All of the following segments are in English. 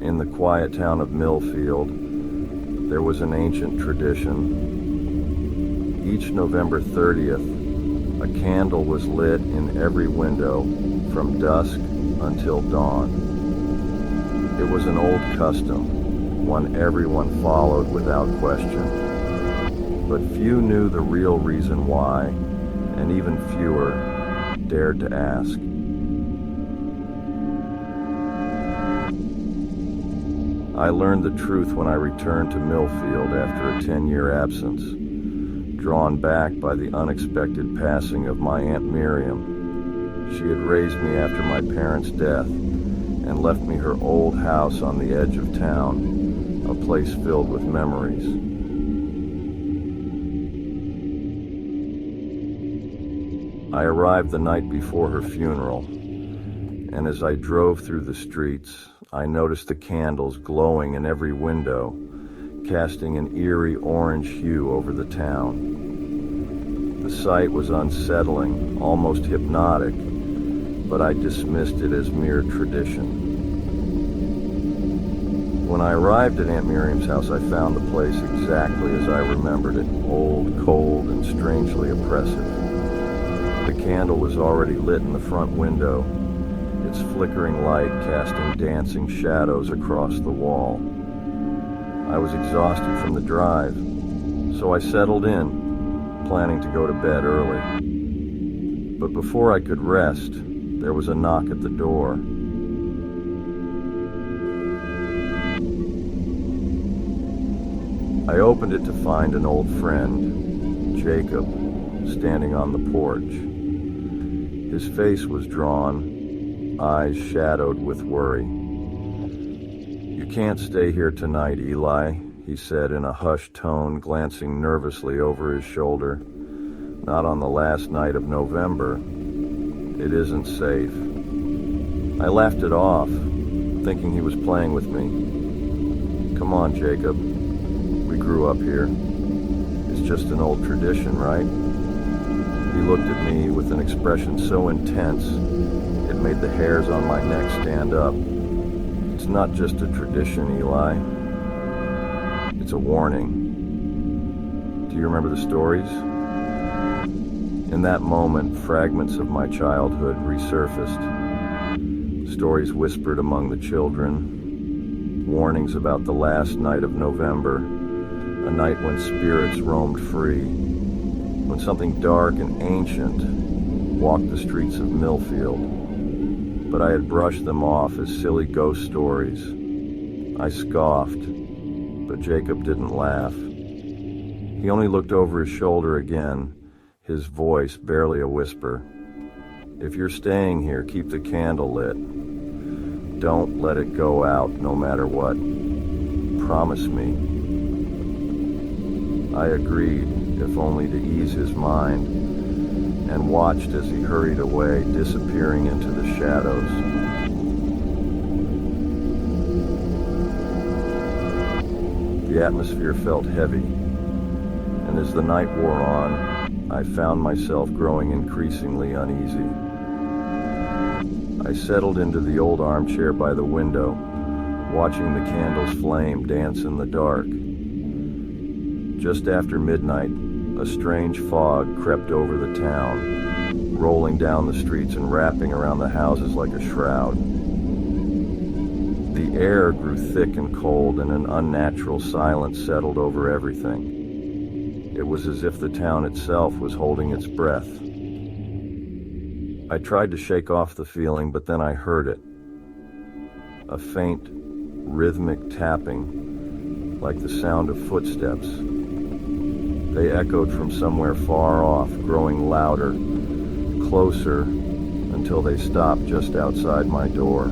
In the quiet town of Millfield, there was an ancient tradition. Each November 30th, a candle was lit in every window from dusk until dawn. It was an old custom, one everyone followed without question. But few knew the real reason why, and even fewer dared to ask. I learned the truth when I returned to Millfield after a 10-year absence, drawn back by the unexpected passing of my Aunt Miriam. She had raised me after my parents' death and left me her old house on the edge of town, a place filled with memories. I arrived the night before her funeral, and as I drove through the streets, I noticed the candles glowing in every window, casting an eerie orange hue over the town. The sight was unsettling, almost hypnotic, but I dismissed it as mere tradition. When I arrived at Aunt Miriam's house, I found the place exactly as I remembered it, old, cold, and strangely oppressive. The candle was already lit in the front window, its flickering light casting dancing shadows across the wall. I was exhausted from the drive, so I settled in, planning to go to bed early. But before I could rest, there was a knock at the door. I opened it to find an old friend, Jacob, standing on the porch. His face was drawn, eyes shadowed with worry. "You can't stay here tonight, Eli," he said in a hushed tone, glancing nervously over his shoulder. "Not on the last night of November. It isn't safe." I laughed it off, thinking he was playing with me. "Come on, Jacob. We grew up here. It's just an old tradition, right?" He looked at me with an expression so intense, it made the hairs on my neck stand up. "It's not just a tradition, Eli. It's a warning. Do you remember the stories?" In that moment, fragments of my childhood resurfaced. Stories whispered among the children, warnings about the last night of November, a night when spirits roamed free, when something dark and ancient walked the streets of Millfield. But I had brushed them off as silly ghost stories. I scoffed, but Jacob didn't laugh. He only looked over his shoulder again, his voice barely a whisper. "If you're staying here, keep the candle lit. Don't let it go out no matter what. Promise me." I agreed, if only to ease his mind, and watched as he hurried away, disappearing into the shadows. The atmosphere felt heavy, and as the night wore on, I found myself growing increasingly uneasy. I settled into the old armchair by the window, watching the candle's flame dance in the dark. Just after midnight, a strange fog crept over the town, rolling down the streets and wrapping around the houses like a shroud. The air grew thick and cold, and an unnatural silence settled over everything. It was as if the town itself was holding its breath. I tried to shake off the feeling, but then I heard it. A faint, rhythmic tapping, like the sound of footsteps. They echoed from somewhere far off, growing louder, closer, until they stopped just outside my door.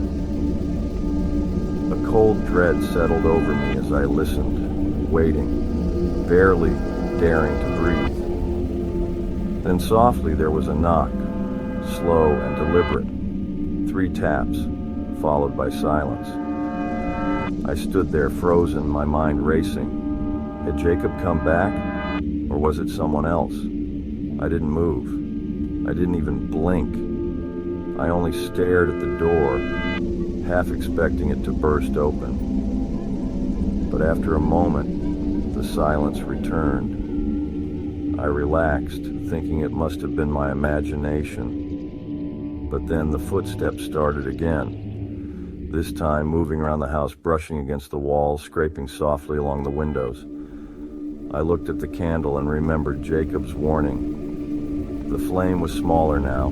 A cold dread settled over me as I listened, waiting, barely daring to breathe. Then softly there was a knock, slow and deliberate. 3 taps, followed by silence. I stood there frozen, my mind racing. Had Jacob come back? Or was it someone else? I didn't move. I didn't even blink. I only stared at the door, half expecting it to burst open. But after a moment, the silence returned. I relaxed, thinking it must have been my imagination. But then the footsteps started again, this time moving around the house, brushing against the walls, scraping softly along the windows. I looked at the candle and remembered Jacob's warning. The flame was smaller now,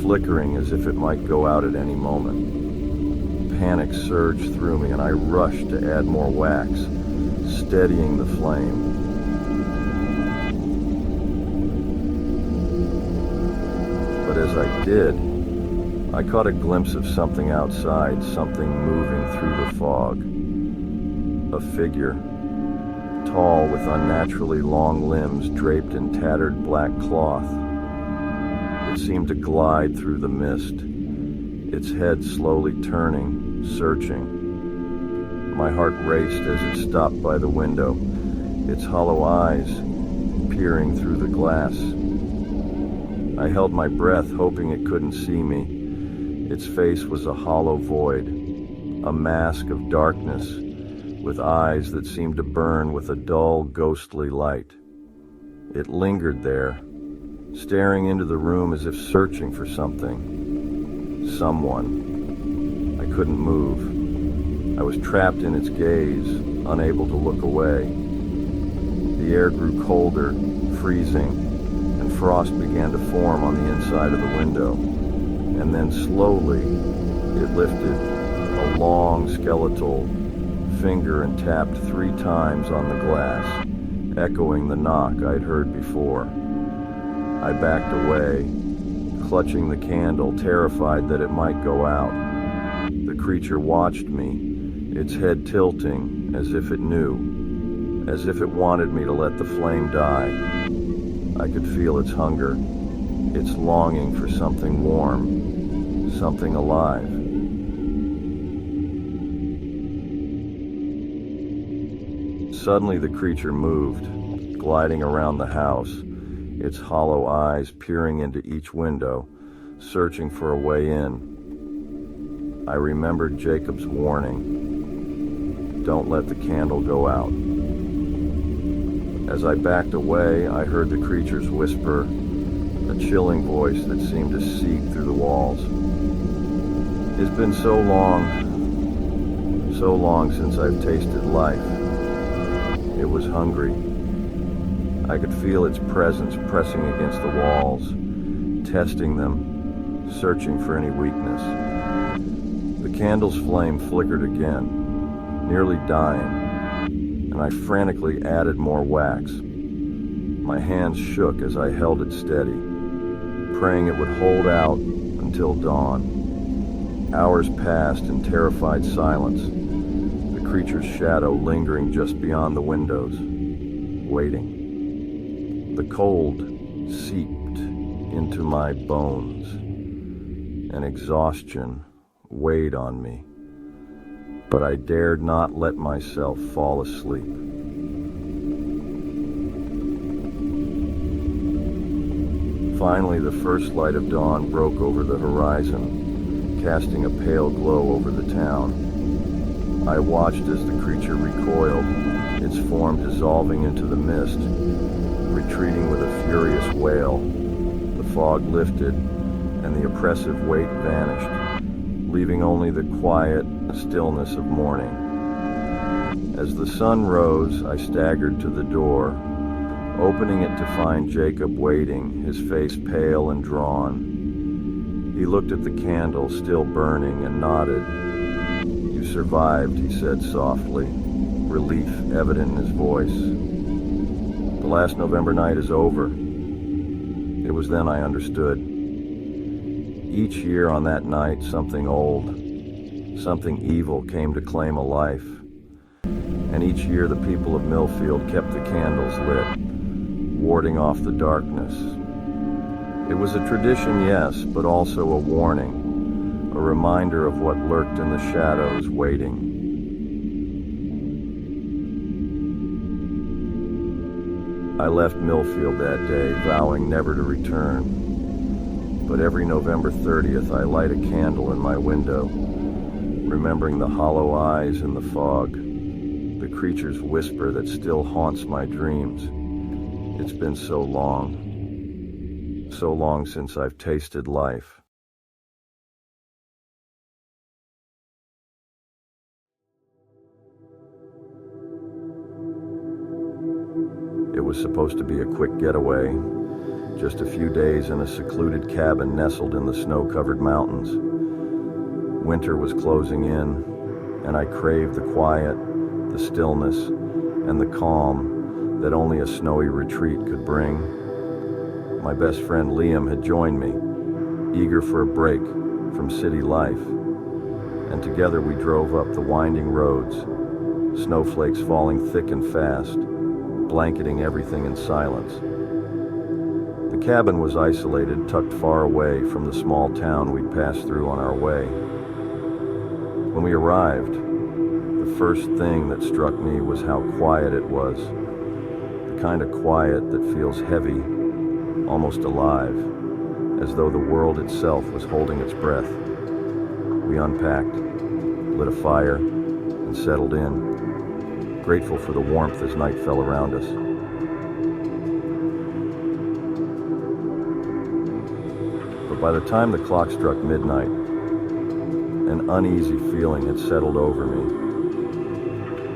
flickering as if it might go out at any moment. Panic surged through me and I rushed to add more wax, steadying the flame. But as I did, I caught a glimpse of something outside, something moving through the fog. A figure, tall with unnaturally long limbs draped in tattered black cloth. It seemed to glide through the mist, its head slowly turning, searching. My heart raced as it stopped by the window, its hollow eyes peering through the glass. I held my breath, hoping it couldn't see me. Its face was a hollow void, a mask of darkness, with eyes that seemed to burn with a dull, ghostly light. It lingered there, staring into the room as if searching for something, someone. I couldn't move. I was trapped in its gaze, unable to look away. The air grew colder, freezing, and frost began to form on the inside of the window. And then slowly, it lifted a long skeletal finger and tapped 3 times on the glass, echoing the knock I'd heard before. I backed away, clutching the candle, terrified that it might go out. The creature watched me, its head tilting as if it knew, as if it wanted me to let the flame die. I could feel its hunger, its longing for something warm, something alive. Suddenly the creature moved, gliding around the house, its hollow eyes peering into each window, searching for a way in. I remembered Jacob's warning. Don't let the candle go out. As I backed away, I heard the creature's whisper, a chilling voice that seemed to seep through the walls. It's been so long since I've tasted life. It was hungry. I could feel its presence pressing against the walls, testing them, searching for any weakness. The candle's flame flickered again, nearly dying, and I frantically added more wax. My hands shook as I held it steady, praying it would hold out until dawn. Hours passed in terrified silence, the creature's shadow lingering just beyond the windows, waiting. The cold seeped into my bones, and exhaustion weighed on me, but I dared not let myself fall asleep. Finally, the first light of dawn broke over the horizon, casting a pale glow over the town. I watched as the creature recoiled, its form dissolving into the mist, retreating with a furious wail. The fog lifted, and the oppressive weight vanished, leaving only the quiet stillness of morning. As the sun rose, I staggered to the door, opening it to find Jacob waiting, his face pale and drawn. He looked at the candle still burning and nodded. "You survived," he said softly, relief evident in his voice. "The last November night is over." It was then I understood. Each year on that night, something old, something evil came to claim a life. And each year the people of Millfield kept the candles lit, warding off the darkness. It was a tradition, yes, but also a warning, a reminder of what lurked in the shadows waiting. I left Millfield that day, vowing never to return. But every November 30th, I light a candle in my window, remembering the hollow eyes in the fog, the creature's whisper that still haunts my dreams. It's been so long since I've tasted life. It was supposed to be a quick getaway, just a few days in a secluded cabin nestled in the snow-covered mountains. Winter was closing in, and I craved the quiet, the stillness, and the calm that only a snowy retreat could bring. My best friend Liam had joined me, eager for a break from city life, and together we drove up the winding roads, snowflakes falling thick and fast, blanketing everything in silence. The cabin was isolated, tucked far away from the small town we'd passed through on our way. When we arrived, the first thing that struck me was how quiet it was. The kind of quiet that feels heavy, almost alive, as though the world itself was holding its breath. We unpacked, lit a fire, and settled in, grateful for the warmth as night fell around us. But by the time the clock struck midnight, an uneasy feeling had settled over me.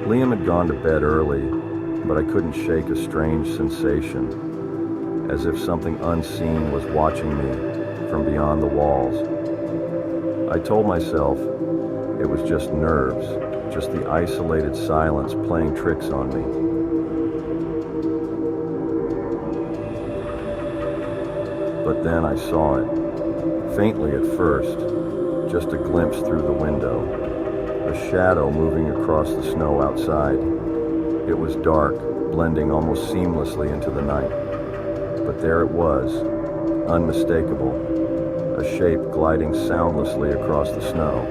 Liam had gone to bed early, but I couldn't shake a strange sensation, as if something unseen was watching me from beyond the walls. I told myself it was just nerves, just the isolated silence playing tricks on me. But then I saw it, faintly at first, just a glimpse through the window, a shadow moving across the snow outside. It was dark, blending almost seamlessly into the night. But there it was, unmistakable, a shape gliding soundlessly across the snow.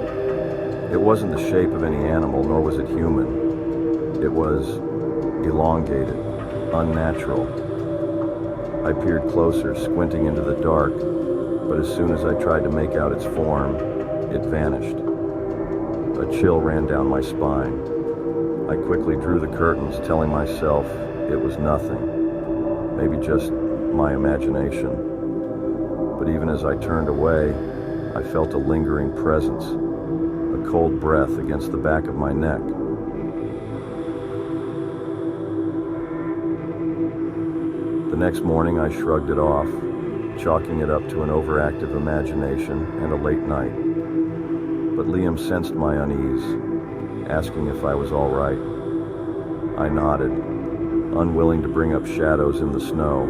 It wasn't the shape of any animal, nor was it human. It was elongated, unnatural. I peered closer, squinting into the dark, but as soon as I tried to make out its form, it vanished. A chill ran down my spine. I quickly drew the curtains, telling myself it was nothing, maybe just my imagination. But even as I turned away, I felt a lingering presence, a cold breath against the back of my neck. The next morning I shrugged it off, chalking it up to an overactive imagination and a late night. But Liam sensed my unease, asking if I was all right. I nodded, unwilling to bring up shadows in the snow.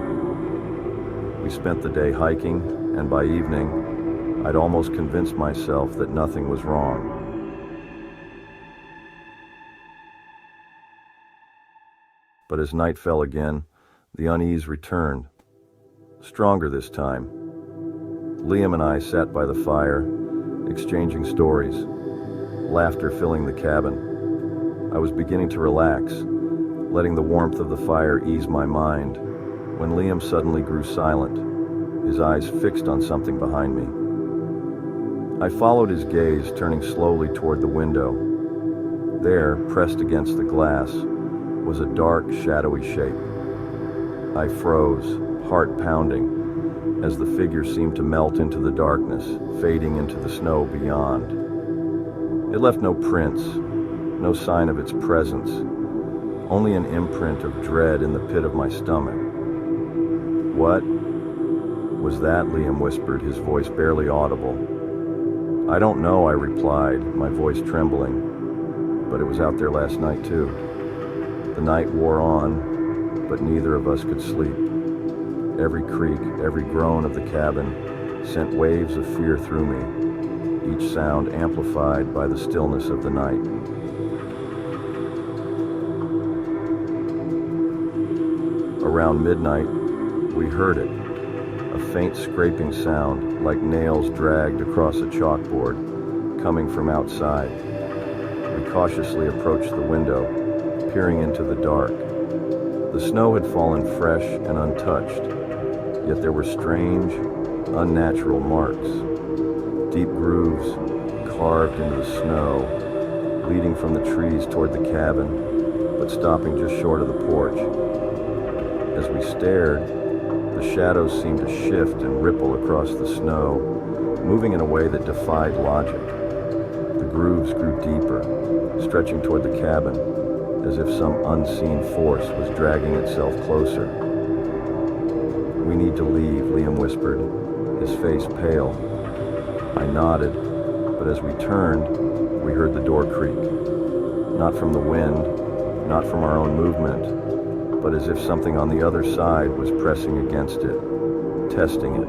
We spent the day hiking, and by evening, I'd almost convinced myself that nothing was wrong. But as night fell again, the unease returned, stronger this time. Liam and I sat by the fire, exchanging stories, laughter filling the cabin. I was beginning to relax, letting the warmth of the fire ease my mind, when Liam suddenly grew silent, his eyes fixed on something behind me. I followed his gaze, turning slowly toward the window. There, pressed against the glass, was a dark, shadowy shape. I froze, heart pounding, as the figure seemed to melt into the darkness, fading into the snow beyond. It left no prints, no sign of its presence, only an imprint of dread in the pit of my stomach. "What was that?" Liam whispered, his voice barely audible. "I don't know," I replied, my voice trembling, "but it was out there last night too." The night wore on, but neither of us could sleep. Every creak, every groan of the cabin sent waves of fear through me, each sound amplified by the stillness of the night. Around midnight, we heard it, a faint scraping sound like nails dragged across a chalkboard, coming from outside. We cautiously approached the window, peering into the dark. The snow had fallen fresh and untouched, yet there were strange, unnatural marks, deep grooves carved into the snow, leading from the trees toward the cabin, but stopping just short of the porch. As we stared, the shadows seemed to shift and ripple across the snow, moving in a way that defied logic. The grooves grew deeper, stretching toward the cabin, as if some unseen force was dragging itself closer. "We need to leave," Liam whispered, his face pale. I nodded, but as we turned, we heard the door creak. Not from the wind, not from our own movement, but as if something on the other side was pressing against it, testing it.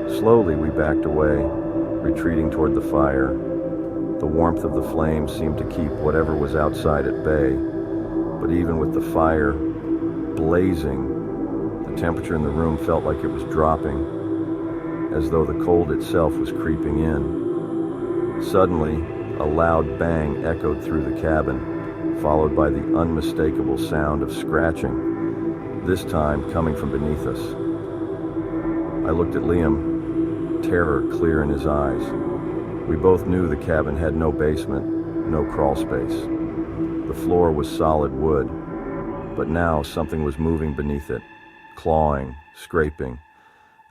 Slowly we backed away, retreating toward the fire. The warmth of the flames seemed to keep whatever was outside at bay, but even with the fire blazing, the temperature in the room felt like it was dropping, as though the cold itself was creeping in. Suddenly, a loud bang echoed through the cabin, followed by the unmistakable sound of scratching, this time coming from beneath us. I looked at Liam, terror clear in his eyes. We both knew the cabin had no basement, no crawl space. The floor was solid wood, but now something was moving beneath it, clawing, scraping,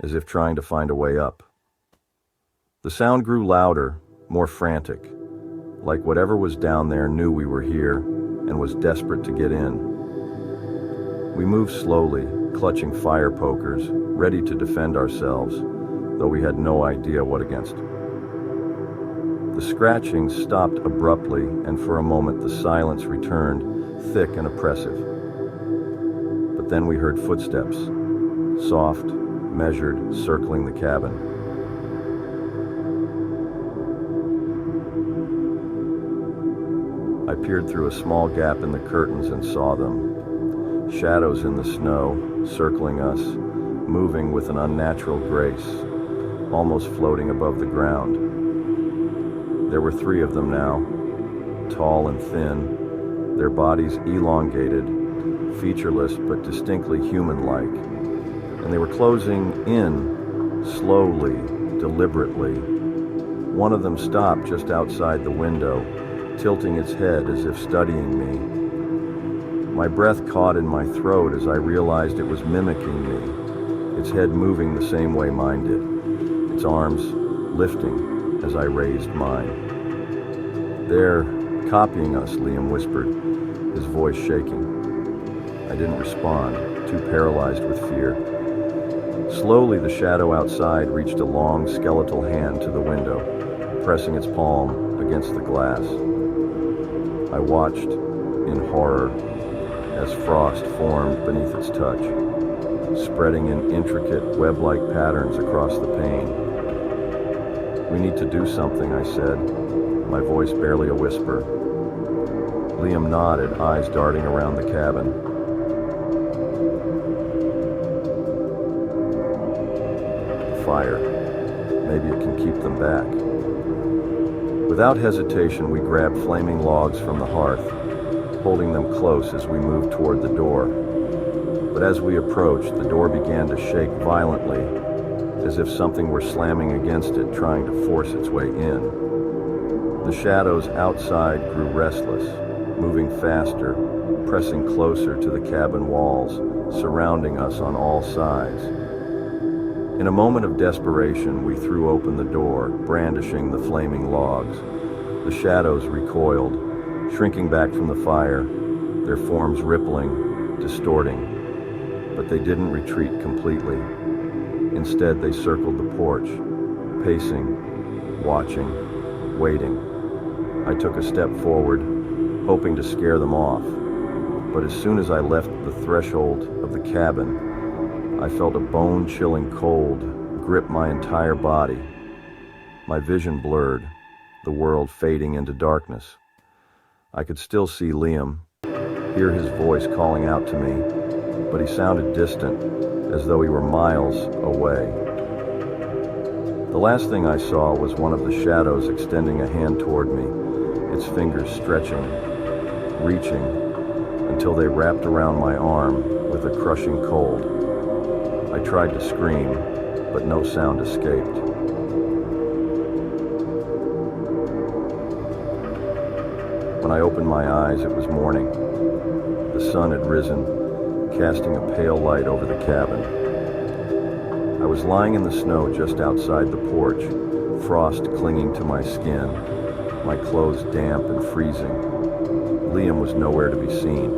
as if trying to find a way up. The sound grew louder, more frantic, like whatever was down there knew we were here and was desperate to get in. We moved slowly, clutching fire pokers, ready to defend ourselves, though we had no idea what against. The scratching stopped abruptly, and for a moment the silence returned, thick and oppressive. But then we heard footsteps, soft, measured, circling the cabin. I peered through a small gap in the curtains and saw them. Shadows in the snow, circling us, moving with an unnatural grace, almost floating above the ground. There were 3 of them now, tall and thin, their bodies elongated, featureless but distinctly human-like, and they were closing in, slowly, deliberately. One of them stopped just outside the window, tilting its head as if studying me. My breath caught in my throat as I realized it was mimicking me, its head moving the same way mine did, its arms lifting as I raised mine. "They're copying us," Liam whispered, his voice shaking. I didn't respond, too paralyzed with fear. Slowly, the shadow outside reached a long, skeletal hand to the window, pressing its palm against the glass. I watched in horror as frost formed beneath its touch, spreading in intricate web-like patterns across the pane. "We need to do something," I said, my voice barely a whisper. Liam nodded, eyes darting around the cabin. Fire. Maybe it can keep them back. Without hesitation, we grabbed flaming logs from the hearth, holding them close as we moved toward the door. But as we approached, the door began to shake violently, as if something were slamming against it, trying to force its way in. The shadows outside grew restless, moving faster, pressing closer to the cabin walls, surrounding us on all sides. In a moment of desperation, we threw open the door, brandishing the flaming logs. The shadows recoiled, shrinking back from the fire, their forms rippling, distorting. But they didn't retreat completely. Instead, they circled the porch, pacing, watching, waiting. I took a step forward, hoping to scare them off. But as soon as I left the threshold of the cabin, I felt a bone-chilling cold grip my entire body. My vision blurred, the world fading into darkness. I could still see Liam, hear his voice calling out to me, but he sounded distant, as though he were miles away. The last thing I saw was one of the shadows extending a hand toward me, its fingers stretching, reaching, until they wrapped around my arm with a crushing cold. I tried to scream, but no sound escaped. When When I opened my eyes, it was morning. The sun had risen, casting a pale light over the cabin. I was lying in the snow just outside the porch, frost clinging to my skin, my clothes damp and freezing. Liam was nowhere to be seen.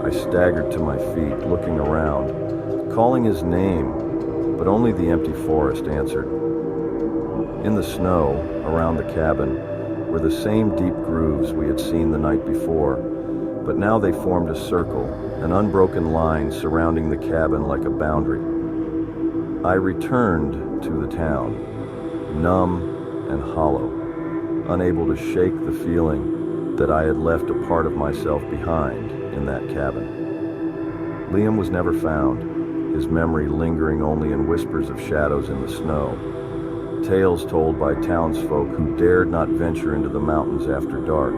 I staggered to my feet, looking around, calling his name, but only the empty forest answered. In the snow, around the cabin, were the same deep grooves we had seen the night before, but now they formed a circle, an unbroken line surrounding the cabin like a boundary. I returned to the town, numb and hollow, unable to shake the feeling that I had left a part of myself behind in that cabin. Liam was never found, his memory lingering only in whispers of shadows in the snow, tales told by townsfolk who dared not venture into the mountains after dark.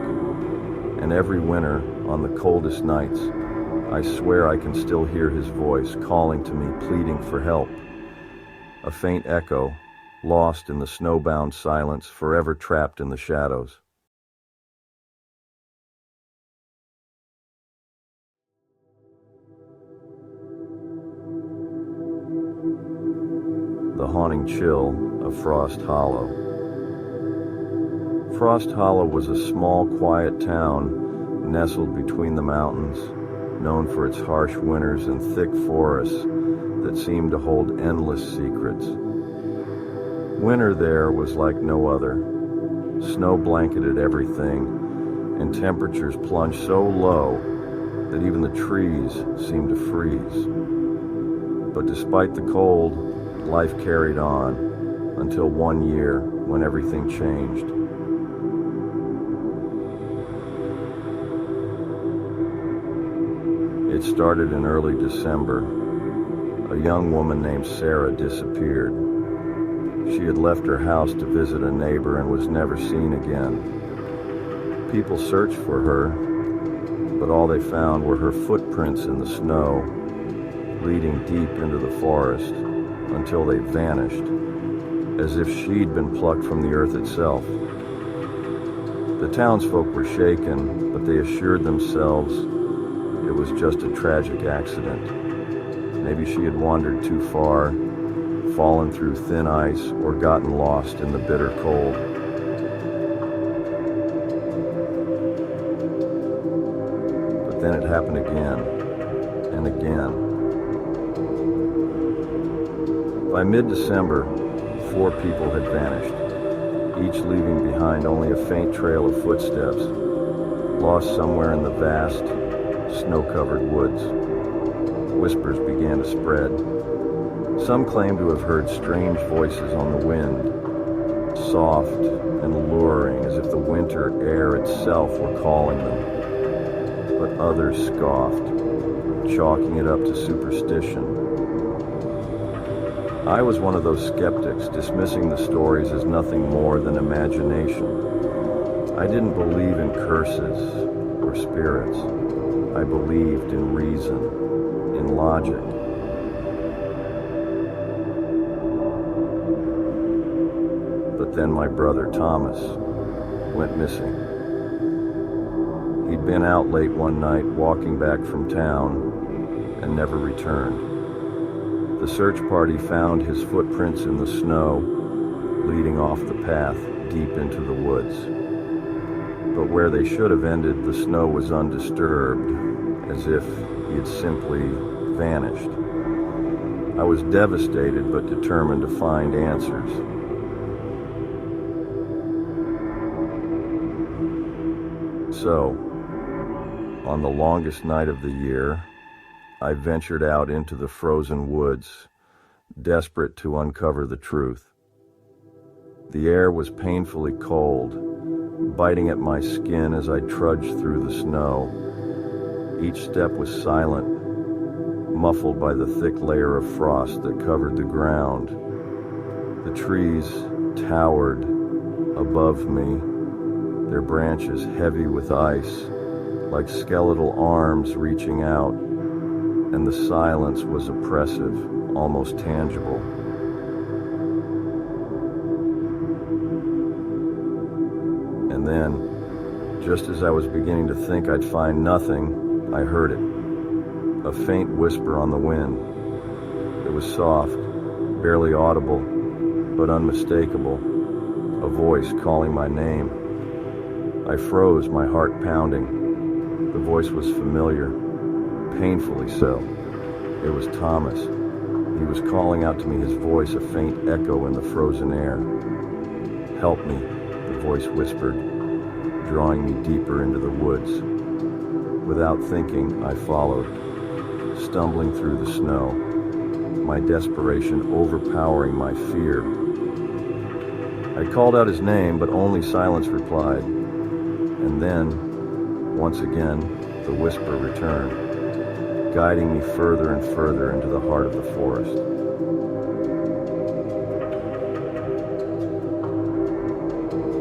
And every winter, on the coldest nights, I swear I can still hear his voice calling to me, pleading for help. A faint echo, lost in the snowbound silence, forever trapped in the shadows. The haunting chill of Frost Hollow. Frost Hollow was a small, quiet town nestled between the mountains, known for its harsh winters and thick forests that seemed to hold endless secrets. Winter there was like no other. Snow blanketed everything, and temperatures plunged so low that even the trees seemed to freeze. But despite the cold, life carried on until one year when everything changed. It started in early December. A young woman named Sarah disappeared. She had left her house to visit a neighbor and was never seen again. People searched for her, but all they found were her footprints in the snow, leading deep into the forest until they vanished, as if she'd been plucked from the earth itself. The townsfolk were shaken, but they assured themselves it was just a tragic accident. Maybe she had wandered too far, fallen through thin ice, or gotten lost in the bitter cold. But then it happened again, and again. By mid-December, 4 people had vanished, each leaving behind only a faint trail of footsteps, lost somewhere in the vast, snow-covered woods. Whispers began to spread. Some claimed to have heard strange voices on the wind, soft and alluring, as if the winter air itself were calling them. But others scoffed, chalking it up to superstition. I was one of those skeptics, dismissing the stories as nothing more than imagination. I didn't believe in curses or spirits. I believed in reason, in logic. But then my brother Thomas went missing. He'd been out late one night, walking back from town, and never returned. The search party found his footprints in the snow, leading off the path deep into the woods. But where they should have ended, the snow was undisturbed, as if he had simply vanished. I was devastated but determined to find answers. So, on the longest night of the year, I ventured out into the frozen woods, desperate to uncover the truth. The air was painfully cold, biting at my skin as I trudged through the snow. Each step was silent, muffled by the thick layer of frost that covered the ground. The trees towered above me, their branches heavy with ice, like skeletal arms reaching out, and the silence was oppressive, almost tangible. And then, Just as I was beginning to think I'd find nothing, I heard it. A faint whisper on the wind. It was soft, barely audible, but unmistakable. A voice calling my name. I froze, my heart pounding. The voice was familiar, painfully so. It was Thomas. He was calling out to me, his voice a faint echo in the frozen air. "Help me," the voice whispered, drawing me deeper into the woods. Without thinking, I followed, stumbling through the snow, my desperation overpowering my fear. I called out his name, but only silence replied. And then, once again, the whisper returned, guiding me further and further into the heart of the forest.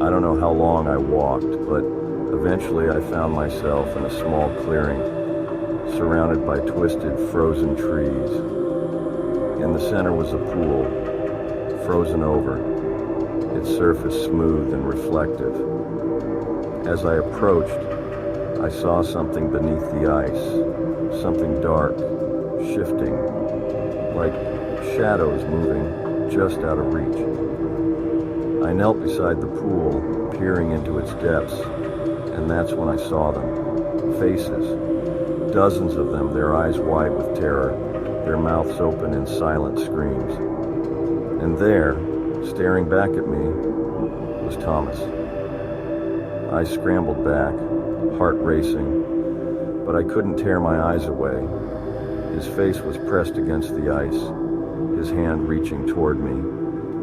I don't know how long I walked, but eventually I found myself in a small clearing, surrounded by twisted, frozen trees. In the center was a pool, frozen over, its surface smooth and reflective. As I approached, I saw something beneath the ice, something dark, shifting, like shadows moving just out of reach. I knelt beside the pool, peering into its depths, and that's when I saw them. Faces, dozens of them, their eyes wide with terror, their mouths open in silent screams. And there, staring back at me, was Thomas. I scrambled back, heart racing, but I couldn't tear my eyes away. His face was pressed against the ice, his hand reaching toward me,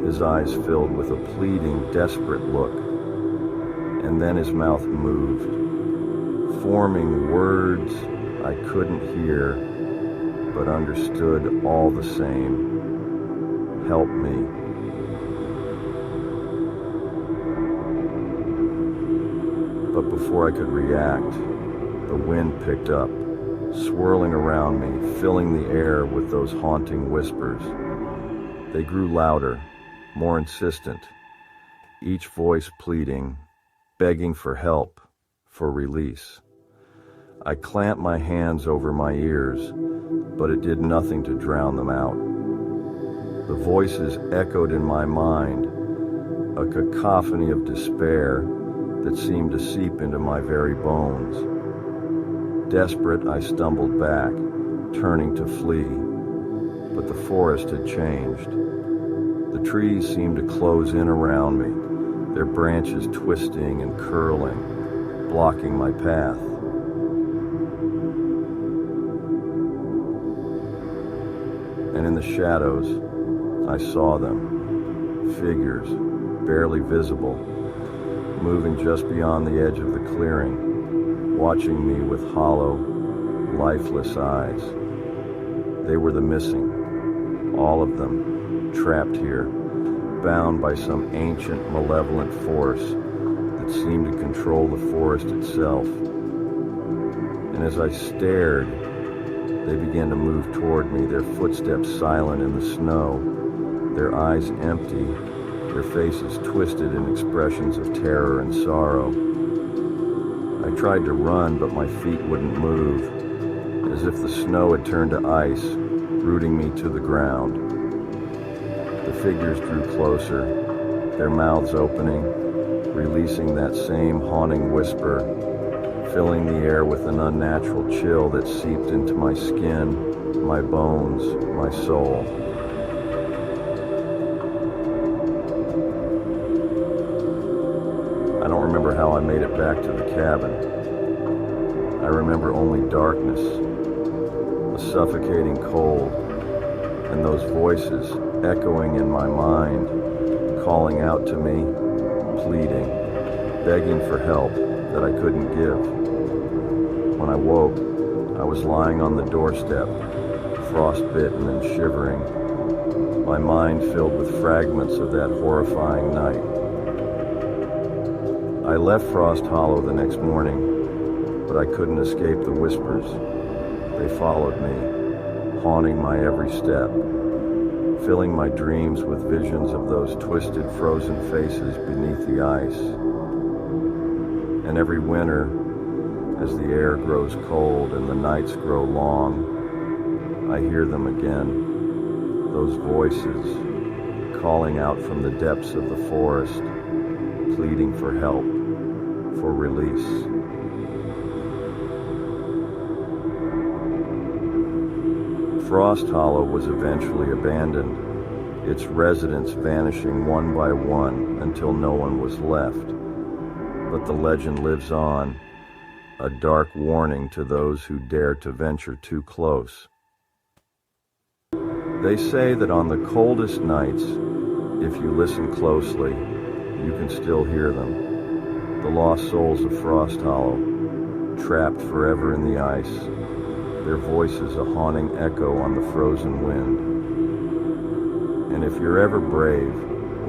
his eyes filled with a pleading, desperate look. And then his mouth moved, forming words I couldn't hear, but understood all the same. "Help me." But before I could react, the wind picked up, swirling around me, filling the air with those haunting whispers. They grew louder, more insistent, each voice pleading, begging for help, for release. I clamped my hands over my ears, but it did nothing to drown them out. The voices echoed in my mind, a cacophony of despair that seemed to seep into my very bones. Desperate, I stumbled back, turning to flee, but the forest had changed. The trees seemed to close in around me, their branches twisting and curling, blocking my path. And in the shadows, I saw them, figures, barely visible, moving just beyond the edge of the clearing, watching me with hollow, lifeless eyes. They were the missing, all of them, trapped here, bound by some ancient, malevolent force that seemed to control the forest itself. And as I stared, they began to move toward me, their footsteps silent in the snow, their eyes empty, their faces twisted in expressions of terror and sorrow. I tried to run, but my feet wouldn't move, as if the snow had turned to ice, rooting me to the ground. The figures drew closer, their mouths opening, releasing that same haunting whisper, filling the air with an unnatural chill that seeped into my skin, my bones, my soul. I don't remember how I made it back to the cabin. I remember only darkness, a suffocating cold, and those voices echoing in my mind, calling out to me, pleading, begging for help that I couldn't give. When I woke, I was lying on the doorstep, frostbitten and shivering, my mind filled with fragments of that horrifying night. I left Frost Hollow the next morning, but I couldn't escape the whispers. They followed me, haunting my every step, filling my dreams with visions of those twisted, frozen faces beneath the ice. And every winter, as the air grows cold and the nights grow long, I hear them again, those voices calling out from the depths of the forest, pleading for help, for release. Frost Hollow was eventually abandoned, its residents vanishing one by one until no one was left. But the legend lives on, a dark warning to those who dare to venture too close. They say that on the coldest nights, if you listen closely, you can still hear them. The lost souls of Frost Hollow, trapped forever in the ice, their voices a haunting echo on the frozen wind. And if you're ever brave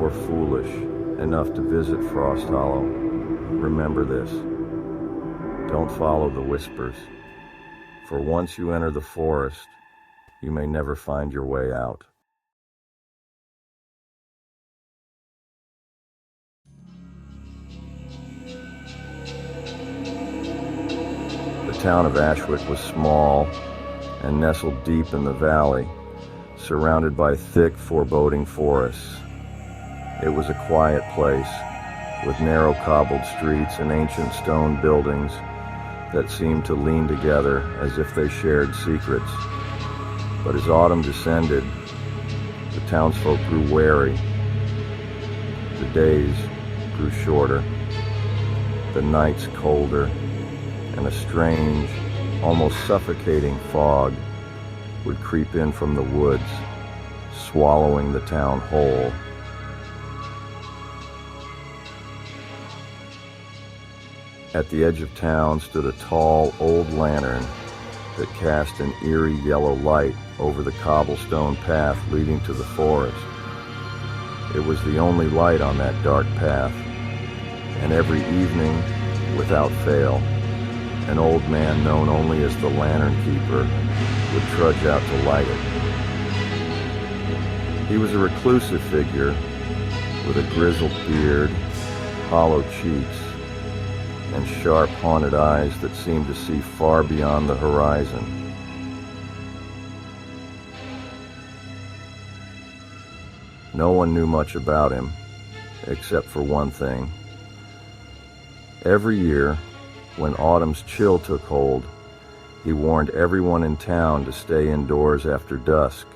or foolish enough to visit Frost Hollow, remember this: don't follow the whispers, for once you enter the forest, you may never find your way out. The town of Ashwick was small and nestled deep in the valley, surrounded by thick, foreboding forests. It was a quiet place, with narrow cobbled streets and ancient stone buildings that seemed to lean together as if they shared secrets. But as autumn descended, the townsfolk grew wary. The days grew shorter, the nights colder, and a strange, almost suffocating fog would creep in from the woods, swallowing the town whole. At the edge of town stood a tall, old lantern that cast an eerie yellow light over the cobblestone path leading to the forest. It was the only light on that dark path, and every evening, without fail, an old man known only as the Lantern Keeper would trudge out to light it. He was a reclusive figure with a grizzled beard, hollow cheeks, and sharp, haunted eyes that seemed to see far beyond the horizon. No one knew much about him, except for one thing. Every year, when autumn's chill took hold, he warned everyone in town to stay indoors after dusk.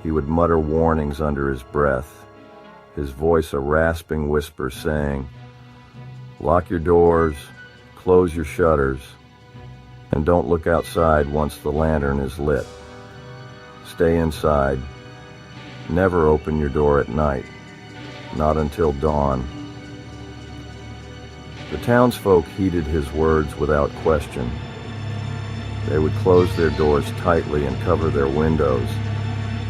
He would mutter warnings under his breath, his voice a rasping whisper saying, "Lock your doors, close your shutters, and don't look outside once the lantern is lit. Stay inside. Never open your door at night, not until dawn." The townsfolk heeded his words without question. They would close their doors tightly and cover their windows,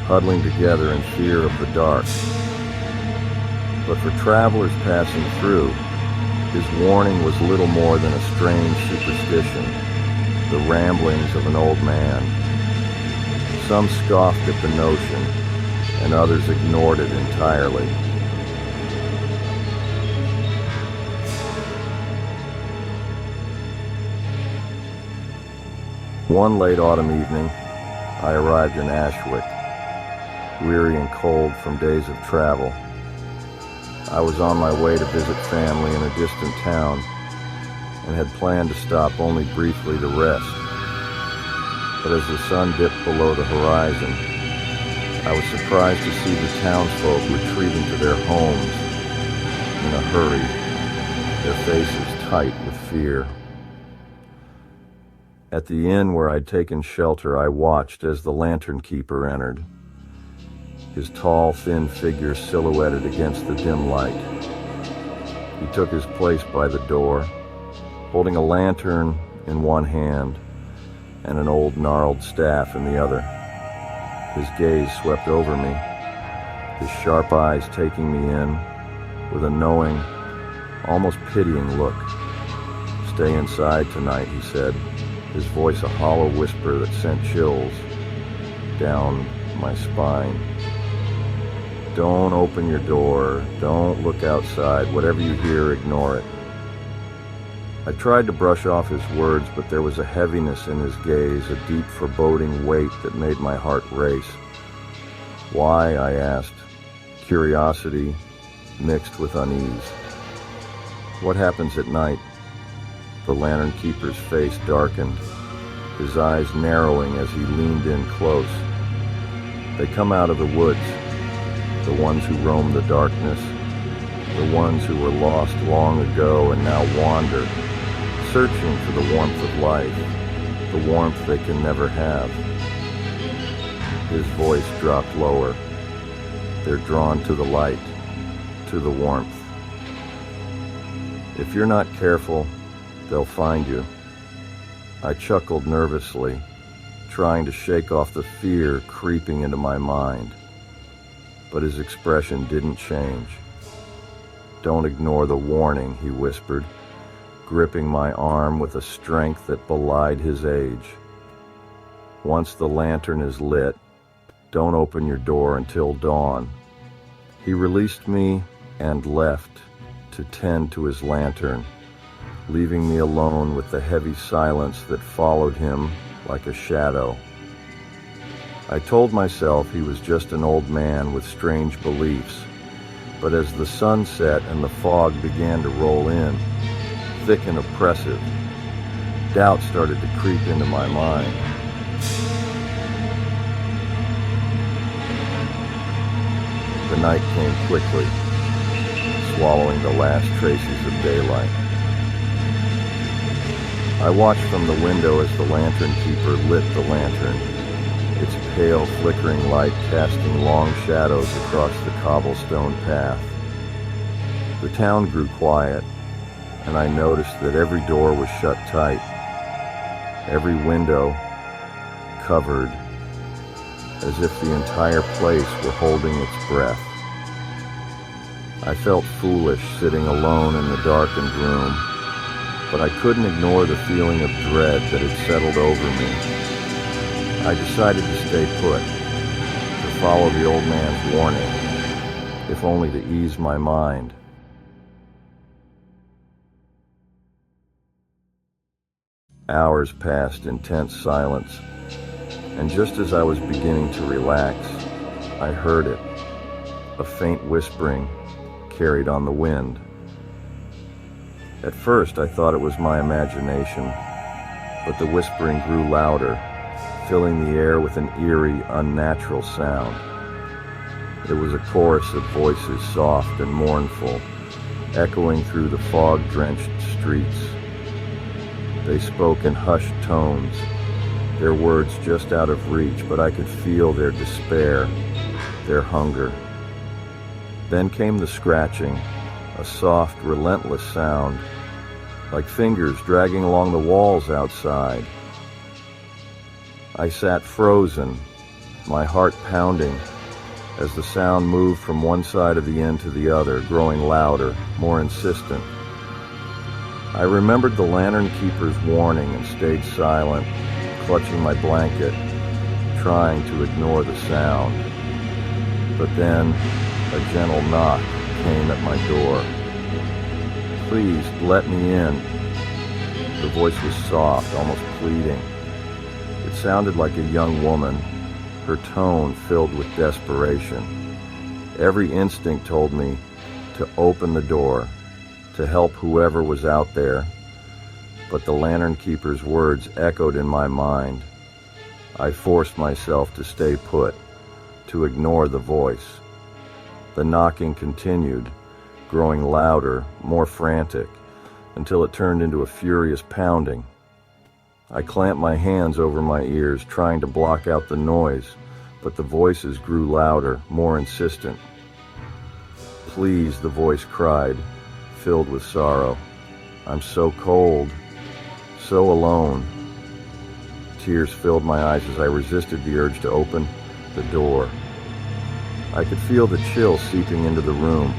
huddling together in fear of the dark. But for travelers passing through, his warning was little more than a strange superstition, the ramblings of an old man. Some scoffed at the notion, and others ignored it entirely. One late autumn evening, I arrived in Ashwick, weary and cold from days of travel. I was on my way to visit family in a distant town and had planned to stop only briefly to rest. But as the sun dipped below the horizon, I was surprised to see the townsfolk retreating to their homes in a hurry, their faces tight with fear. At the inn where I'd taken shelter, I watched as the Lantern Keeper entered, his tall, thin figure silhouetted against the dim light. He took his place by the door, holding a lantern in one hand and an old gnarled staff in the other. His gaze swept over me, his sharp eyes taking me in with a knowing, almost pitying look. "Stay inside tonight," he said, his voice a hollow whisper that sent chills down my spine. "Don't open your door, don't look outside, whatever you hear, ignore it. I tried to brush off his words, but there was a heaviness in his gaze, a deep foreboding weight that made my heart race. Why, I asked, curiosity mixed with unease. What happens at night? The lantern keeper's face darkened, his eyes narrowing as he leaned in close. They come out of the woods, the ones who roam the darkness, the ones who were lost long ago and now wander, searching for the warmth of life, the warmth they can never have. His voice dropped lower. They're drawn to the light, to the warmth. If you're not careful, they'll find you. I chuckled nervously, trying to shake off the fear creeping into my mind. But his expression didn't change. Don't ignore the warning, he whispered, gripping my arm with a strength that belied his age. Once the lantern is lit, don't open your door until dawn. He released me and left to tend to his lantern, leaving me alone with the heavy silence that followed him like a shadow. I told myself he was just an old man with strange beliefs, but as the sun set and the fog began to roll in, thick and oppressive, doubt started to creep into my mind. The night came quickly, swallowing the last traces of daylight. I watched from the window as the lantern keeper lit the lantern, its pale flickering light casting long shadows across the cobblestone path. The town grew quiet, and I noticed that every door was shut tight, every window covered, as if the entire place were holding its breath. I felt foolish sitting alone in the darkened room, but I couldn't ignore the feeling of dread that had settled over me. I decided to stay put, to follow the old man's warning, if only to ease my mind. Hours passed in tense silence, and just as I was beginning to relax, I heard it, a faint whispering carried on the wind. At first I thought it was my imagination, but the whispering grew louder, filling the air with an eerie, unnatural sound. It was a chorus of voices, soft and mournful, echoing through the fog-drenched streets. They spoke in hushed tones, their words just out of reach, but I could feel their despair, their hunger. Then came the scratching, a soft, relentless sound, like fingers dragging along the walls outside. I sat frozen, my heart pounding, as the sound moved from one side of the inn to the other, growing louder, more insistent. I remembered the lantern keeper's warning and stayed silent, clutching my blanket, trying to ignore the sound. But then, a gentle knock came at my door. "Please, let me in." The voice was soft, almost pleading. It sounded like a young woman, her tone filled with desperation. Every instinct told me to open the door, to help whoever was out there, but the lantern keeper's words echoed in my mind. I forced myself to stay put, to ignore the voice. The knocking continued, growing louder, more frantic, until it turned into a furious pounding. I clamped my hands over my ears, trying to block out the noise, but the voices grew louder, more insistent. "Please," the voice cried, filled with sorrow. "I'm so cold, so alone." Tears filled my eyes as I resisted the urge to open the door. I could feel the chill seeping into the room,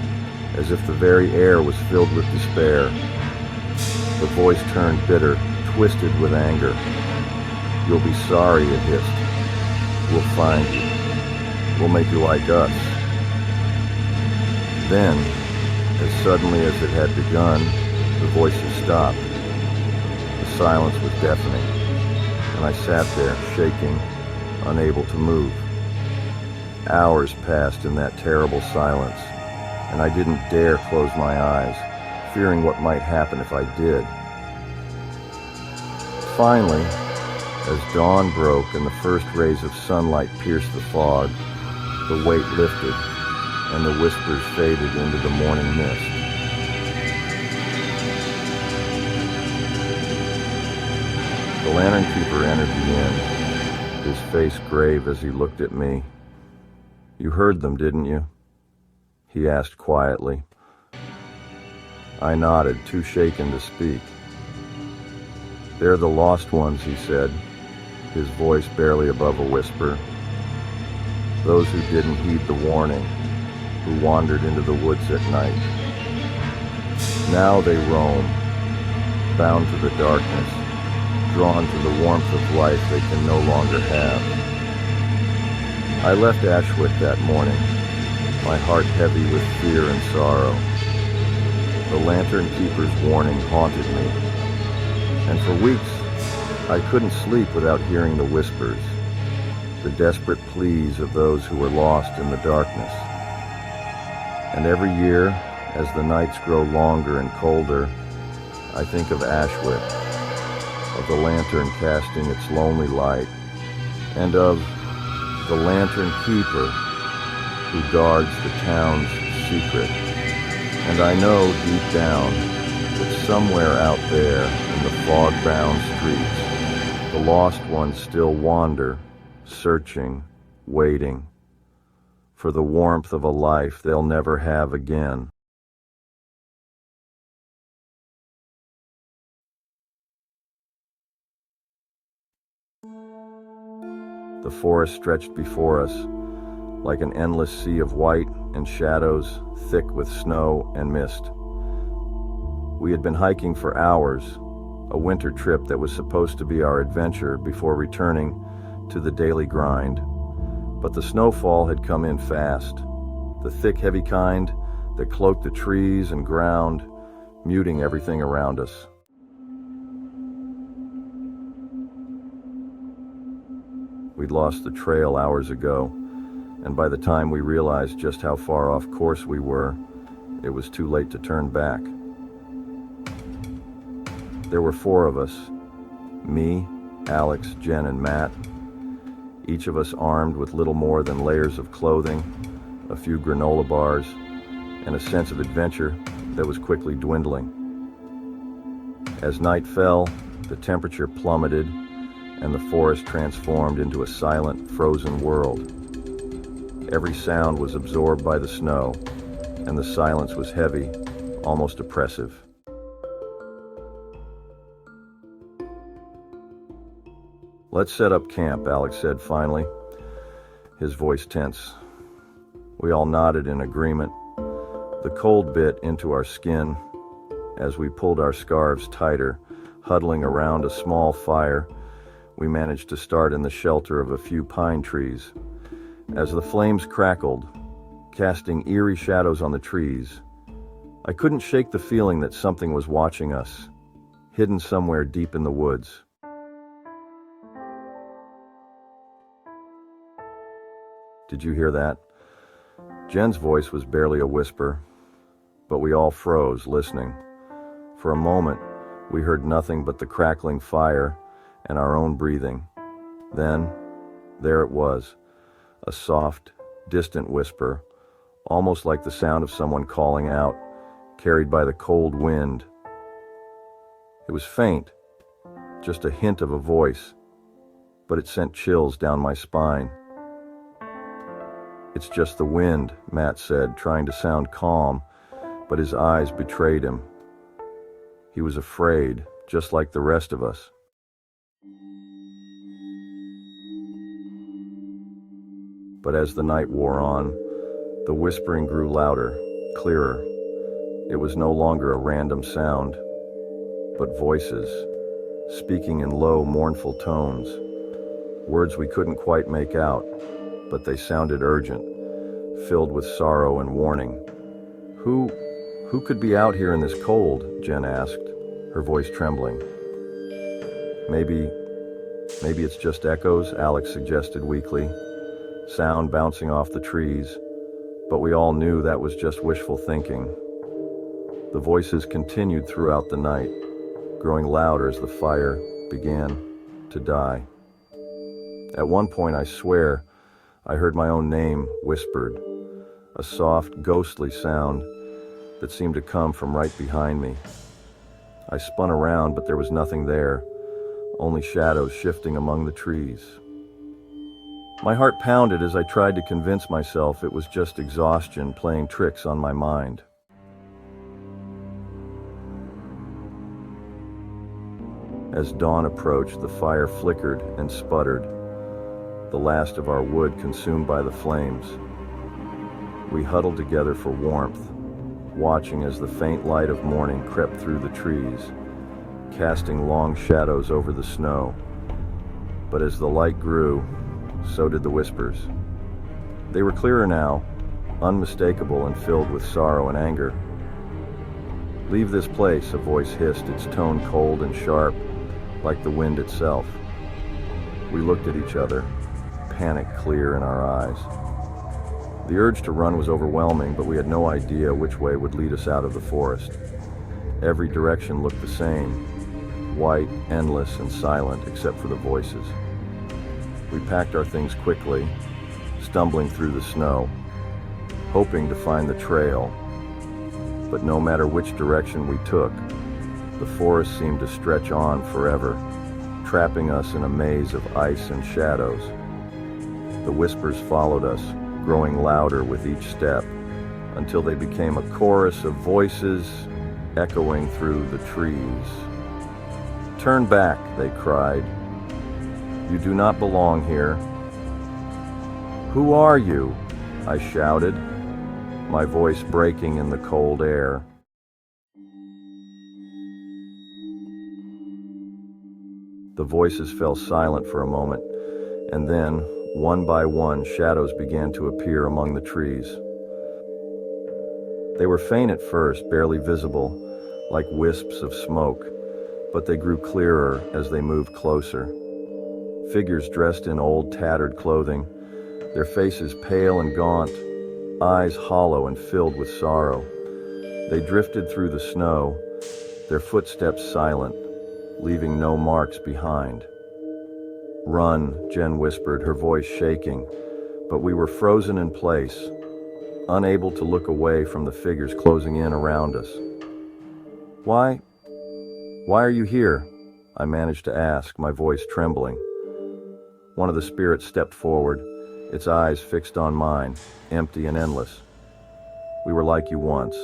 as if the very air was filled with despair. The voice turned bitter, twisted with anger. "You'll be sorry," it hissed. "We'll find you. We'll make you like us." Then, as suddenly as it had begun, the voices stopped, silence was deafening, and I sat there, shaking, unable to move. Hours passed in that terrible silence, and I didn't dare close my eyes, fearing what might happen if I did. Finally, as dawn broke and the first rays of sunlight pierced the fog, the weight lifted, and the whispers faded into the morning mist. The lantern keeper entered the inn, his face grave as he looked at me. "You heard them, didn't you?" he asked quietly. I nodded, too shaken to speak. "They're the lost ones," he said, his voice barely above a whisper. "Those who didn't heed the warning, who wandered into the woods at night. Now they roam, bound to the darkness, drawn to the warmth of life they can no longer have." I left Ashwick that morning, my heart heavy with fear and sorrow. The lantern keeper's warning haunted me, and for weeks I couldn't sleep without hearing the whispers, the desperate pleas of those who were lost in the darkness. And every year, as the nights grow longer and colder, I think of Ashwick, of the lantern casting its lonely light, and of the lantern keeper who guards the town's secret. And I know deep down that somewhere out there in the fog-bound streets, the lost ones still wander, searching, waiting, for the warmth of a life they'll never have again. The forest stretched before us, like an endless sea of white and shadows thick with snow and mist. We had been hiking for hours, a winter trip that was supposed to be our adventure before returning to the daily grind. But the snowfall had come in fast, the thick, heavy kind that cloaked the trees and ground, muting everything around us. We'd lost the trail hours ago, and by the time we realized just how far off course we were, it was too late to turn back. There were 4 of us, me, Alex, Jen, and Matt, each of us armed with little more than layers of clothing, a few granola bars, and a sense of adventure that was quickly dwindling. As night fell, the temperature plummeted, and the forest transformed into a silent, frozen world. Every sound was absorbed by the snow, and the silence was heavy, almost oppressive. "Let's set up camp," Alex said finally, his voice tense. We all nodded in agreement. The cold bit into our skin as we pulled our scarves tighter, huddling around a small fire we managed to start in the shelter of a few pine trees. As the flames crackled, casting eerie shadows on the trees, I couldn't shake the feeling that something was watching us, hidden somewhere deep in the woods. "Did you hear that?" Jen's voice was barely a whisper, but we all froze, listening. For a moment, we heard nothing but the crackling fire and our own breathing. Then, there it was, a soft, distant whisper, almost like the sound of someone calling out, carried by the cold wind. It was faint, just a hint of a voice, but it sent chills down my spine. "It's just the wind," Matt said, trying to sound calm, but his eyes betrayed him. He was afraid, just like the rest of us. But as the night wore on, the whispering grew louder, clearer. It was no longer a random sound, but voices, speaking in low, mournful tones. Words we couldn't quite make out, but they sounded urgent, filled with sorrow and warning. Who could be out here in this cold?" Jen asked, her voice trembling. Maybe it's just echoes, Alex suggested weakly, sound bouncing off the trees, but we all knew that was just wishful thinking. The voices continued throughout the night, growing louder as the fire began to die. At one point, I swear, I heard my own name whispered, a soft, ghostly sound that seemed to come from right behind me. I spun around, but there was nothing there, only shadows shifting among the trees. My heart pounded as I tried to convince myself it was just exhaustion playing tricks on my mind. As dawn approached, the fire flickered and sputtered, the last of our wood consumed by the flames. We huddled together for warmth, watching as the faint light of morning crept through the trees, casting long shadows over the snow. But as the light grew, so did the whispers. They were clearer now, unmistakable and filled with sorrow and anger. "Leave this place," a voice hissed, its tone cold and sharp, like the wind itself. We looked at each other, panic clear in our eyes. The urge to run was overwhelming, but we had no idea which way would lead us out of the forest. Every direction looked the same, white, endless, and silent except for the voices. We packed our things quickly, stumbling through the snow, hoping to find the trail. But no matter which direction we took, the forest seemed to stretch on forever, trapping us in a maze of ice and shadows. The whispers followed us, growing louder with each step, until they became a chorus of voices echoing through the trees. "Turn back," they cried. "You do not belong here." "Who are you?" I shouted, my voice breaking in the cold air. The voices fell silent for a moment, and then, one by one, shadows began to appear among the trees. They were faint at first, barely visible, like wisps of smoke, but they grew clearer as they moved closer. Figures dressed in old, tattered clothing, their faces pale and gaunt, eyes hollow and filled with sorrow. They drifted through the snow, their footsteps silent, leaving no marks behind. "Run," Jen whispered, her voice shaking, but we were frozen in place, unable to look away from the figures closing in around us. Why are you here?" I managed to ask, my voice trembling. One of the spirits stepped forward, its eyes fixed on mine, empty and endless. "We were like you once,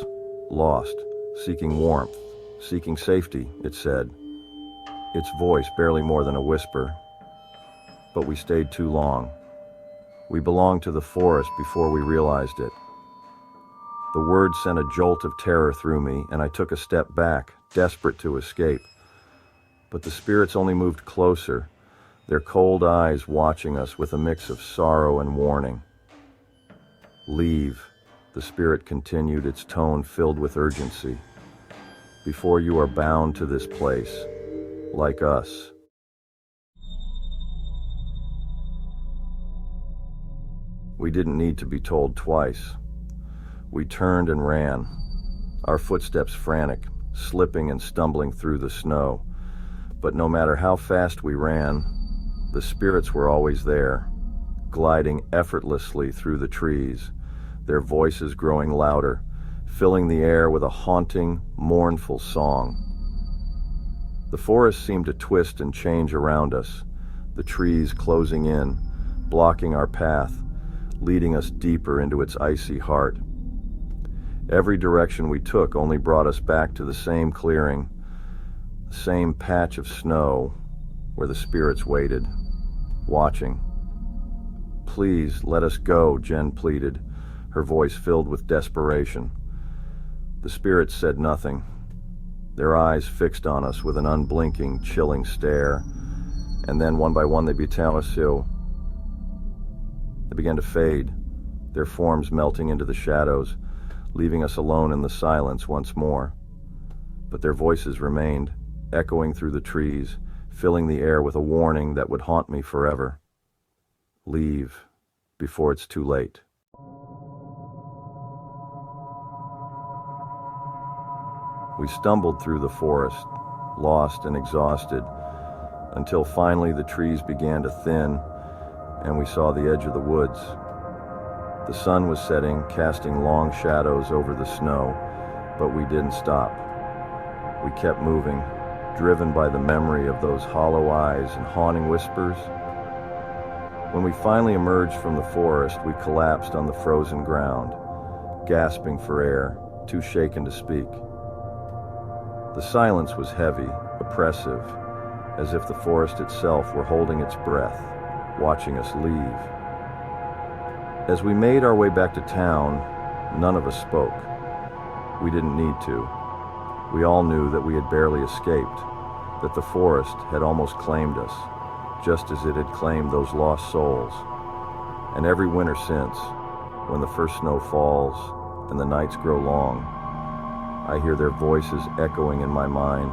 lost, seeking warmth, seeking safety," it said, its voice barely more than a whisper. "But we stayed too long. We belonged to the forest before we realized it." The word sent a jolt of terror through me, and I took a step back, desperate to escape. But the spirits only moved closer, their cold eyes watching us with a mix of sorrow and warning. "Leave," the spirit continued, its tone filled with urgency, "before you are bound to this place, like us." We didn't need to be told twice. We turned and ran, our footsteps frantic, slipping and stumbling through the snow. But no matter how fast we ran, the spirits were always there, gliding effortlessly through the trees, their voices growing louder, filling the air with a haunting, mournful song. The forest seemed to twist and change around us, the trees closing in, blocking our path, leading us deeper into its icy heart. Every direction we took only brought us back to the same clearing, the same patch of snow where the spirits waited, watching. "Please, let us go," Jen pleaded, her voice filled with desperation. The spirits said nothing, their eyes fixed on us with an unblinking, chilling stare, and then one by one they began to fade, their forms melting into the shadows, leaving us alone in the silence once more. But their voices remained, echoing through the trees, filling the air with a warning that would haunt me forever. Leave before it's too late. We stumbled through the forest, lost and exhausted, until finally the trees began to thin and we saw the edge of the woods. The sun was setting, casting long shadows over the snow, but we didn't stop. We kept moving, driven by the memory of those hollow eyes and haunting whispers. When we finally emerged from the forest, we collapsed on the frozen ground, gasping for air, too shaken to speak. The silence was heavy, oppressive, as if the forest itself were holding its breath, watching us leave. As we made our way back to town, none of us spoke. We didn't need to. We all knew that we had barely escaped, that the forest had almost claimed us, just as it had claimed those lost souls. And every winter since, when the first snow falls and the nights grow long, I hear their voices echoing in my mind,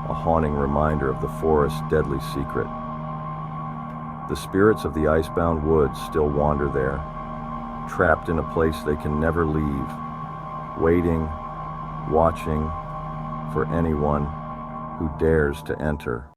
a haunting reminder of the forest's deadly secret. The spirits of the Icebound Woods still wander there, trapped in a place they can never leave, waiting, watching for anyone who dares to enter.